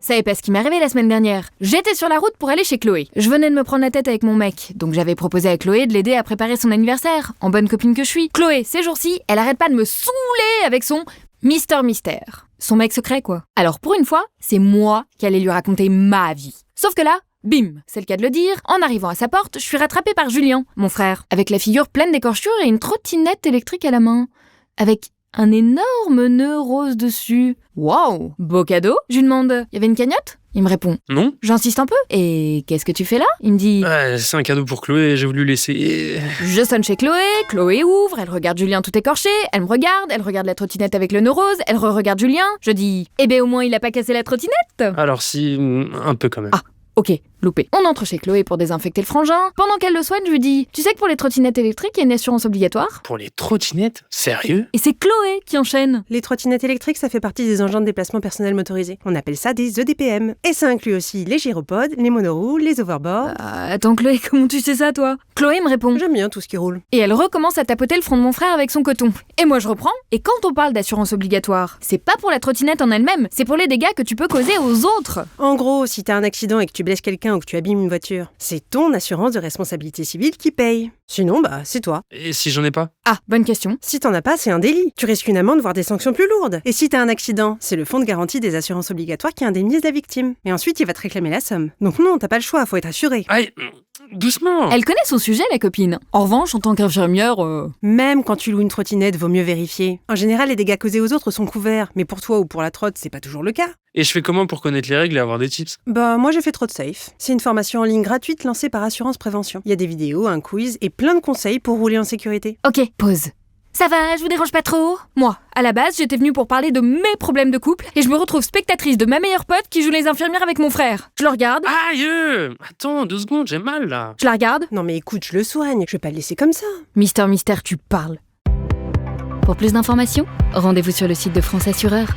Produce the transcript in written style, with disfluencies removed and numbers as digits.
Savez pas ce qui m'est arrivé la semaine dernière. J'étais sur la route pour aller chez Chloé. Je venais de me prendre la tête avec mon mec, donc j'avais proposé à Chloé de l'aider à préparer son anniversaire, en bonne copine que je suis. Chloé, ces jours-ci, elle arrête pas de me saouler avec son Mister Mystère. Son mec secret, quoi. Alors pour une fois, c'est moi qui allais lui raconter ma vie. Sauf que là, bim, c'est le cas de le dire, en arrivant à sa porte, je suis rattrapée par Julien, mon frère, avec la figure pleine d'écorchures et une trottinette électrique à la main. Avec un énorme nœud rose dessus. Waouh, beau cadeau. Je lui demande, y avait une cagnotte ? Il me répond, Non ? J'insiste un peu. Et qu'est-ce que tu fais là ? Il me dit, C'est un cadeau pour Chloé, j'ai voulu laisser... Je sonne chez Chloé, Chloé ouvre, elle regarde Julien tout écorché, elle me regarde, elle regarde la trottinette avec le nœud rose, elle re-regarde Julien. Je dis, eh ben au moins il a pas cassé la trottinette. Alors si, un peu quand même. Ah. Ok, loupé. On entre chez Chloé pour désinfecter le frangin. Pendant qu'elle le soigne, je lui dis, tu sais que pour les trottinettes électriques, il y a une assurance obligatoire ? Pour les trottinettes ? Sérieux ? Et c'est Chloé qui enchaîne. Les trottinettes électriques, ça fait partie des engins de déplacement personnel motorisés. On appelle ça des EDPM. Et ça inclut aussi les gyropodes, les monoroues, les overboards. Attends Chloé, comment tu sais ça toi ? Chloé me répond. J'aime bien tout ce qui roule. Et elle recommence à tapoter le front de mon frère avec son coton. Et moi je reprends. Et quand on parle d'assurance obligatoire, c'est pas pour la trottinette en elle-même, c'est pour les dégâts que tu peux causer aux autres. En gros, si t'as un accident et que tu blesses quelqu'un ou que tu abîmes une voiture, c'est ton assurance de responsabilité civile qui paye. Sinon, c'est toi. Et si j'en ai pas ? Ah, bonne question. Si t'en as pas, c'est un délit. Tu risques une amende, voire des sanctions plus lourdes. Et si t'as un accident, c'est le fonds de garantie des assurances obligatoires qui indemnise la victime. Et ensuite, il va te réclamer la somme. Donc non, t'as pas le choix, faut être assuré. Aïe, doucement. Elle connaît son sujet, la copine. En revanche, en tant qu'infirmière... Même quand tu loues une trottinette, vaut mieux vérifier. En général, les dégâts causés aux autres sont couverts. Mais pour toi ou pour la trotte, c'est pas toujours le cas. Et je fais comment pour connaître les règles et avoir des tips ? Moi j'ai fait TrottSafe. C'est une formation en ligne gratuite lancée par Assurance Prévention. Il y a des vidéos, un quiz et plein de conseils pour rouler en sécurité. Ok, pause. Ça va, je vous dérange pas trop ? Moi, à la base, j'étais venue pour parler de mes problèmes de couple et je me retrouve spectatrice de ma meilleure pote qui joue les infirmières avec mon frère. Je le regarde. Aïe ! Attends, 2 secondes, j'ai mal là. Je la regarde. Non mais écoute, je le soigne, je vais pas le laisser comme ça. Mister Mystère, tu parles. Pour plus d'informations, rendez-vous sur le site de France Assureur.